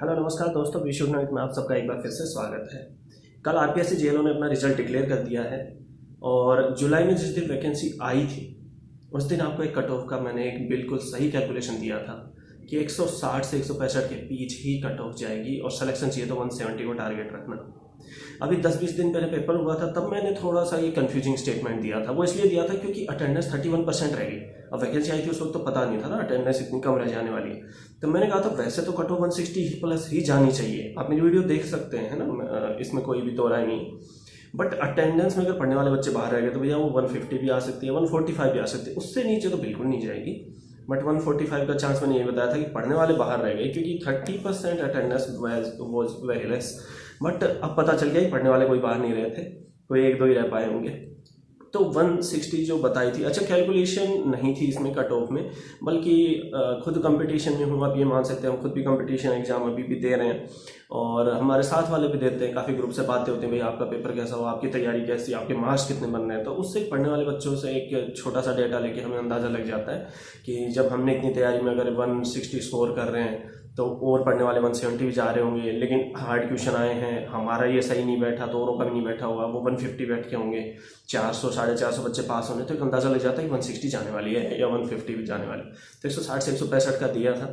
Hello नमस्कार दोस्तों, Vishu night में आप सबका एक बार फिर से स्वागत है। कल आरपीएससी जेएलओ ने अपना रिजल्ट डिक्लेयर कर दिया है और जुलाई में जिस दिन वैकेंसी आई थी उस दिन आपको एक कट ऑफ का मैंने एक बिल्कुल सही कैलकुलेशन दिया था कि 160 से 165 के बीच ही कट ऑफ जाएगी और सिलेक्शन चाहिए तो 170 को टारगेट रखना। अभी 10-20 दिन पहले पेपर हुआ था तब मैंने थोड़ा सा ये कंफ्यूजिंग स्टेटमेंट दिया था। वो इसलिए दिया था क्योंकि अटेंडेंस 31% रहेगी। अब वैकेंसी आई थी उस वक्त तो पता नहीं था ना अटेंडेंस इतनी कम रह जाने वाली है। तो मैंने कहा था वैसे तो कट ऑफ 160 प्लस ही जानी चाहिए। आप मेरी वीडियो देख सकते हैं ना, इसमें कोई भी दो राय नहीं। बट अटेंडेंस में अगर पढ़ने वाले बच्चे बाहर रह गए तो भैया वो 150 भी आ सकती है, 145 भी आ सकती है, उससे नीचे तो बिल्कुल नहीं जाएगी। बट 145 का चांस मैंने ये बताया था कि पढ़ने वाले बाहर रह गए क्योंकि 30% attendance was very less. But अब पता चल गया कि पढ़ने वाले कोई बाहर नहीं रहे थे, कोई एक दो ही रह पाए होंगे। तो 160 जो बताई थी, अच्छा कैलकुलेशन नहीं थी इसमें कट ऑफ में, बल्कि खुद कंपटीशन में हूँ। आप ये मान सकते हैं हम खुद भी कंपटीशन एग्जाम अभी भी दे रहे हैं और हमारे साथ वाले भी देते हैं। काफ़ी ग्रुप से बातें होती हैं, भाई आपका पेपर कैसा हुआ, आपकी तैयारी कैसी, आपके मार्क्स कितने बन रहे हैं। तो उससे पढ़ने वाले बच्चों से एक छोटा सा डेटा लेके हमें अंदाज़ा लग जाता है कि जब हमने इतनी तैयारी में अगर 160 स्कोर कर रहे हैं तो और पढ़ने वाले 170 भी जा रहे होंगे। लेकिन हार्ड क्वेश्चन आए हैं, हमारा ये सही नहीं बैठा तो औरों का भी नहीं बैठा होगा, वो 150 बैठ के होंगे, 400 450 बच्चे पास होने, तो एक अंदाज़ा लग जाता है कि 160 जाने वाली है या 150 भी जाने वाली। तो 160 से 165 का दिया था।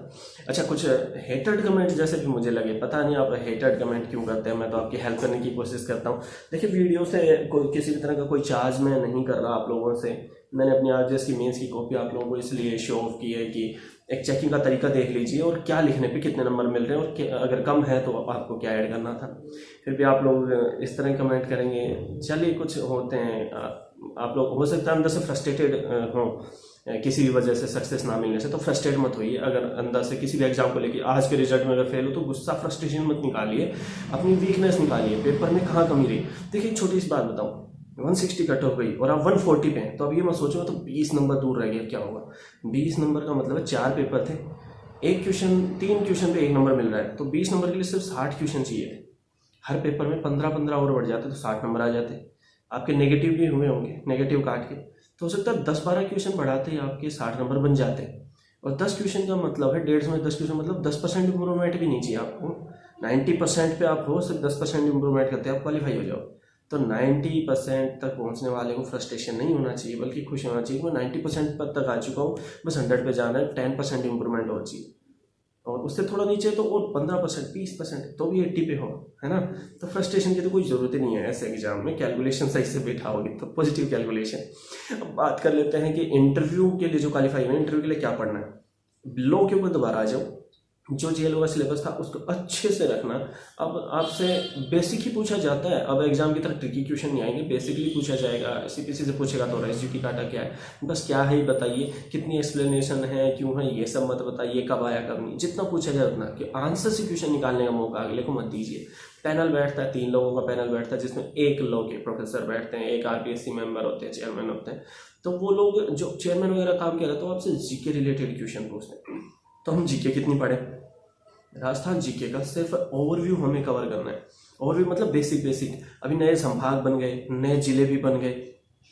अच्छा, कुछ हेटेड कमेंट जैसे भी मुझे लगे, पता नहीं आप हेटेड कमेंट क्यों करते हैं। मैं तो आपकी हेल्प करने की कोशिश करता हूँ। देखिए, वीडियो से कोई किसी भी तरह का कोई चार्ज मैं नहीं कर रहा आप लोगों से। मैंने अपनी आरजेएस की मेंस की कॉपी आप लोगों को इसलिए शो ऑफ की है कि एक चेकिंग का तरीका देख लीजिए और क्या लिखने पे कितने नंबर मिल रहे हैं और अगर कम है तो आपको क्या ऐड करना था। फिर भी आप लोग इस तरह कमेंट करेंगे। चलिए, कुछ होते हैं आप लोग, हो सकता है अंदर से फ्रस्ट्रेटेड हो किसी भी वजह से सक्सेस ना मिलने से, तो फ्रस्ट्रेट मत होइए। अगर अंदर से किसी भी एग्जाम को लेकर आज के रिजल्ट में अगर फेल हो तो गुस्सा फ्रस्ट्रेशन मत निकालिए, अपनी वीकनेस निकालिए, पेपर में कहाँ कमी रही। देखिए, एक छोटी सी बात बताऊँ, 160 कट ऑफ गई और आप 140 पे हैं, तो अब ये मैं सोचूंगा तो 20 नंबर दूर रह गया, क्या होगा। 20 नंबर का मतलब है 4 पेपर थे, एक क्वेश्चन 3 क्वेश्चन पे 1 नंबर मिल रहा है, तो 20 नंबर के लिए सिर्फ 60 क्वेश्चन चाहिए थे। हर पेपर में 15-15 और बढ़ जाते तो 60 नंबर आ जाते। आपके नेगेटिव भी हुए होंगे, नेगेटिव काट के, तो हो सकता है 10-12 क्वेश्चन बढ़ाते ही आपके 60 नंबर बन जाते। और 10 क्वेश्चन का मतलब है 150 में 10 क्वेश्चन मतलब 10% इंप्रूवमेंट भी नहीं चाहिए आपको। 90% पे आप हो, सिर्फ 10% इंप्रूवमेंट करते आप क्वालिफाई हो जाओ। तो 90% तक पहुंचने वाले को फ्रस्ट्रेशन नहीं होना चाहिए, बल्कि खुश होना चाहिए। मैं 90% पर तक आ चुका हूँ, बस 100 पे जाना है, 10% इंप्रूवमेंट हो चाहिए। और उससे थोड़ा नीचे तो और 15%, 20%, तो भी 80 पे हो, है ना। तो फ्रस्ट्रेशन की तो कोई ज़रूरत ही नहीं है ऐसे एग्जाम में। कैलकुलेशन सही से बैठा होगी तो पॉजिटिव कैलकुलेशन। अब बात कर लेते हैं कि इंटरव्यू के लिए जो क्वालिफाई है, इंटरव्यू के लिए क्या पढ़ना है। लॉ के ऊपर दोबारा आ जाओ। जो जेएलओ का सिलेबस था उसको अच्छे से रखना। अब आपसे बेसिक ही पूछा जाता है, अब एग्जाम की तरह ट्रिकी क्वेश्चन नहीं आएंगे, बेसिकली पूछा जाएगा। सीपीसी से पूछेगा तो रेसिड्यू की काटा क्या है, बस क्या है बताइए, कितनी एक्सप्लेनेशन है, क्यों है, ये सब मत बताइए, कब आया कब नहीं। जितना पूछा जाए उतना, कि आंसर से क्वेश्चन निकालने का मौका अगले को मत दीजिए। पैनल बैठता है, 3 लोगों का पैनल बैठता है, जिसमें एक लॉ के प्रोफेसर बैठते हैं, एक आरपीएससी मेंबर होते हैं, चेयरमैन होते हैं। तो वो लोग जो चेयरमैन वगैरह काम कर रहे हैं तो आपसे जीके रिलेटेड क्वेश्चन पूछते हैं। तो हम जीके कितनी पढ़े, राजस्थान जीके का सिर्फ ओवरव्यू हमें कवर करना है। ओवरव्यू मतलब बेसिक। अभी नए संभाग बन गए, नए जिले भी बन गए,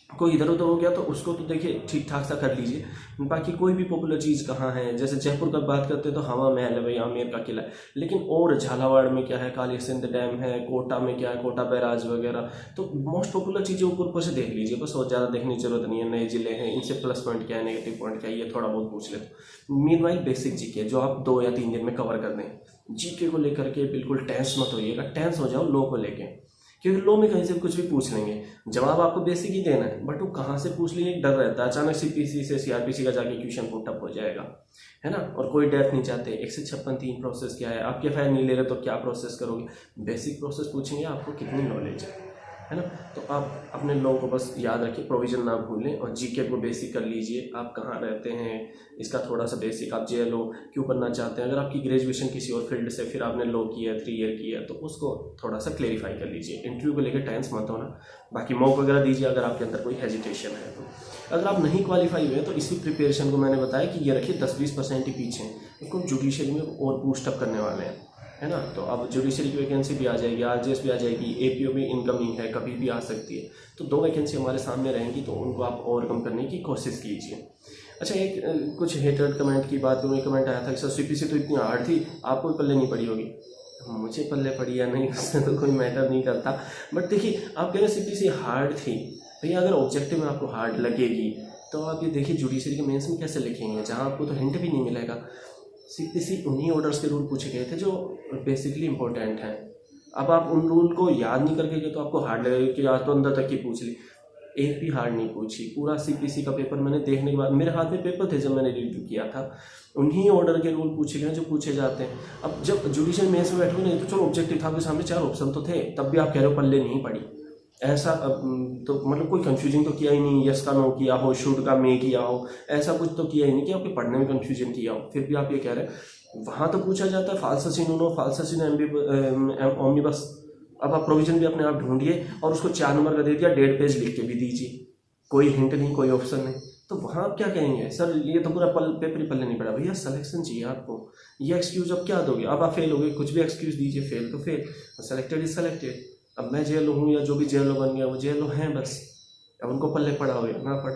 कोई इधर उधर हो गया तो उसको तो देखिए ठीक ठाक सा कर लीजिए। बाकी कोई भी पॉपुलर चीज़ कहाँ है, जैसे जयपुर का बात करते हैं तो हवा महल है भाई, आमेर का किला है। लेकिन और झालावाड़ में क्या है, काली सिंध डैम है, कोटा में क्या है, कोटा बैराज वगैरह। तो मोस्ट पॉपुलर चीज़ें ऊपर से देख लीजिए, बस और ज़्यादा देखने की जरूरत नहीं है। नए जिले हैं, इनसे प्लस पॉइंट क्या है, नेगेटिव पॉइंट क्या है, ये थोड़ा बहुत पूछ लेते। मीनवाइल बेसिक जीके जो आप 2 या 3 दिन में कवर कर दें। जीके को लेकर के बिल्कुल टेंस मत होइएगा, टेंस हो जाओ लो को लेके, क्योंकि लो में कहीं से कुछ भी पूछ लेंगे, जवाब आपको बेसिक ही देना है, बट वो कहाँ से पूछ लिए एक डर रहता है। अचानक सीपीसी से सीआरपीसी का जाके क्वेश्चन पुट अप हो जाएगा, है ना। और कोई डेप्थ नहीं चाहते। 156(3) प्रोसेस क्या है, आपके फाइल नहीं ले रहे तो क्या प्रोसेस करोगे। बेसिक प्रोसेस पूछेंगे, आपको कितनी नॉलेज है ना। तो आप अपने लोगों को बस याद रखिए, प्रोविजन ना भूलें और जीके को बेसिक कर लीजिए। आप कहाँ रहते हैं इसका थोड़ा सा बेसिक, आप जेएलओ क्यों बनना चाहते हैं, अगर आपकी ग्रेजुएशन किसी और फील्ड से फिर आपने लॉ किया है, 3 ईयर की है, तो उसको थोड़ा सा क्लेरिफाई कर लीजिए। इंटरव्यू को लेकर टेंस मत होना। बाकी मॉक वगैरह दीजिए अगर आपके अंदर कोई हेजिटेशन है तो। अगर आप नहीं क्वालिफाई हुए तो इसी प्रिपरेशन को मैंने बताया कि ये रखिए 10-20% ही पीछे हैं, इसको जुडिशरी में और बूस्टअप करने वाले हैं, है ना। तो अब जुडिशरी की वैकेंसी भी आ जाएगी, आरजेएस भी आ जाएगी, एपीओ भी इनकमिंग है, कभी भी आ सकती है। तो 2 वैकेंसी हमारे सामने रहेंगी, तो उनको आप ओवरकम करने की कोशिश कीजिए। अच्छा, एक कुछ हेटेड कमेंट की बात करूँ, एक कमेंट आया था कि सर सीपीसी तो इतनी हार्ड थी, आपको पल्ले नहीं पड़ी होगी। मुझे पल्ले पड़ी या नहीं उससे तो कोई मैटर नहीं करता, बट देखिए आप कह रहे सीपीसी हार्ड थी, भैया अगर ऑब्जेक्टिव में आपको हार्ड लगेगी तो आप ये देखिए जुडिशरी के मेंस में कैसे लिखेंगे, जहाँ आपको तो हिंट भी नहीं मिलेगा। सीपीसी उन्हीं ऑर्डर्स के रूल पूछे गए थे जो बेसिकली इंपॉर्टेंट हैं। अब आप उन रूल को याद नहीं करके गए तो आपको हार्ड लगेगा कि आज तो अंदर तक ही पूछ ली। एक भी हार्ड नहीं पूछी, पूरा सीपीसी का पेपर मैंने देखने के बाद, मेरे हाथ में पेपर थे जब मैंने रिव्यू किया था, उन्हीं ऑर्डर के रूल पूछे गए जो पूछे जाते हैं। अब जब जुडिशियल मेंस में बैठे नहीं तो चलो ऑब्जेक्टिव था, आपके सामने 4 ऑप्शन तो थे, तब भी आप कह रहे हो पल्ले नहीं पड़ी। ऐसा तो मतलब कोई कंफ्यूजन तो किया ही नहीं, यस का नो किया हो, शुड का मे किया हो, ऐसा कुछ तो किया ही नहीं कि आपके पढ़ने में कंफ्यूजन किया हो। फिर भी आप ये कह रहे हैं वहाँ तो पूछा जाता है फाल्स इन उनो, फाल्स इन ओमनिबस। अब आप प्रोविजन भी अपने आप ढूंढिए और उसको 4 नंबर का दे दिया, 1.5 पेज लिख के भी दीजिए, कोई हिंट नहीं, कोई ऑप्शन नहीं, तो वहाँ आप क्या कहेंगे, सर ये तो पूरा पेपर ही पल्ले नहीं पड़ा। भैया सिलेक्शन चाहिए आपको, ये एक्सक्यूज अब क्या दोगे, अब आप फेल हो गए, कुछ भी एक्सक्यूज दीजिए, फेल तो फेल, सेलेक्टेड इज सेलेक्टेड। अब मैं जेलो हूँ या जो भी जेलो बन गया वो जेलो हैं बस, अब उनको पल्ले पड़ा हो या ना पड़,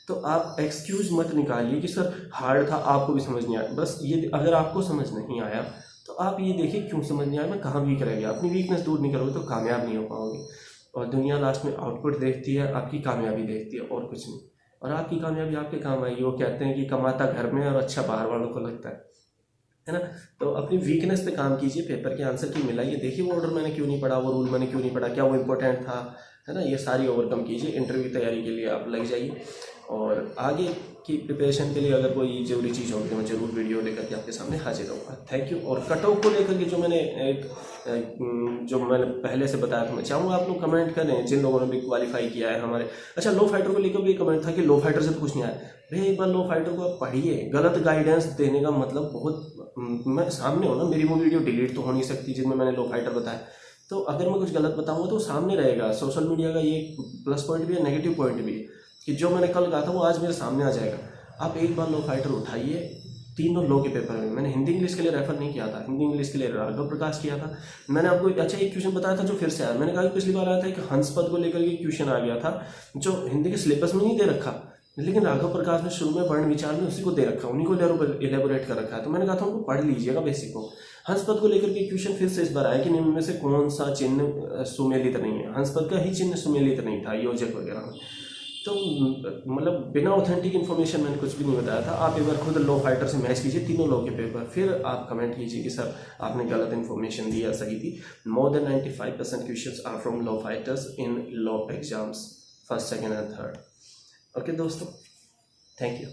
तो आप एक्सक्यूज मत निकालिए कि सर हार्ड था, आपको भी समझ नहीं आया। बस ये अगर आपको समझ नहीं आया तो आप ये देखिए क्यों समझ नहीं आया, मैं कहाँ वीक रह गया, अपनी वीकनेस दूर नहीं करोगे तो कामयाब नहीं हो पाओगे। और दुनिया लास्ट में आउटपुट देखती है, आपकी कामयाबी देखती है और कुछ नहीं, और आपकी कामयाबी आपके काम आएगी। वो कहते हैं कि कमाता घर में और अच्छा बाहर वालों को लगता है ना। तो अपनी वीकनेस पे काम कीजिए, पेपर के आंसर की मिलाइए, देखिए वो ऑर्डर मैंने क्यों नहीं पढ़ा, वो रूल मैंने क्यों नहीं पढ़ा, क्या वो इंपॉर्टेंट था, है ना। ये सारी ओवरकम कीजिए, इंटरव्यू तैयारी के लिए आप लग जाइए। और आगे की प्रिपरेशन के लिए अगर कोई जरूरी चीज़ होगी तो मैं जरूर वीडियो लेकर के आपके सामने हाजिर रहूँगा। Thank you. और कट ऑफ को लेकर के जो मैंने पहले से बताया था, मैं चाहूँगा आप लोग कमेंट करें जिन लोगों ने भी क्वालिफाई किया है हमारे। अच्छा, लो फाइटर को लेकर भी कमेंट था कि लो फाइटर से तो कुछ नहीं आया। भैया एक बार लो फाइटर को आप पढ़िए, गलत गाइडेंस देने का मतलब बहुत, मैं सामने हूँ ना, मेरी वो वीडियो डिलीट तो हो नहीं सकती जिनमें मैंने लो फाइटर बताया, तो अगर मैं कुछ गलत बताऊँगा तो सामने रहेगा। सोशल मीडिया का ये प्लस पॉइंट भी है, नेगेटिव पॉइंट भी है कि जो मैंने कल कहा था वो आज मेरे सामने आ जाएगा। आप एक बार लो फाइटर उठाइए, तीनों लो के पेपर में मैंने हिंदी इंग्लिश के लिए रेफर नहीं किया था, हिंदी इंग्लिश के लिए राघव प्रकाश किया था। मैंने आपको अच्छा एक क्वेश्चन बताया था जो फिर से आया, मैंने कहा कि पिछली बार आया था कि हंस पद को लेकर के क्वेश्चन आ गया था जो हिंदी के सिलेबस में नहीं दे रखा, लेकिन राघव प्रकाश ने शुरू में वर्ण विचार में उसी को दे रखा, उन्हीं को इलेबोरेट कर रखा है। तो मैंने कहा था उनको पढ़ लीजिएगा बेसिक को। हंस पद को लेकर के क्वेश्चन फिर से इस बार आया कि निम्न में से कौन सा चिन्ह सुमेलित नहीं है, हंस पद का ही चिन्ह सुमेलित नहीं था योजक वगैरह में। तो मतलब बिना ऑथेंटिक इन्फॉर्मेशन मैंने कुछ भी नहीं बताया था। आप एक बार खुद लो फाइटर से मैच कीजिए तीनों लो के पेपर, फिर आप कमेंट कीजिए कि सर आपने गलत इन्फॉर्मेशन दी या सही थी। More than 95% questions are from low fighters in law exams first, second and third. Okay दोस्तों, थैंक यू।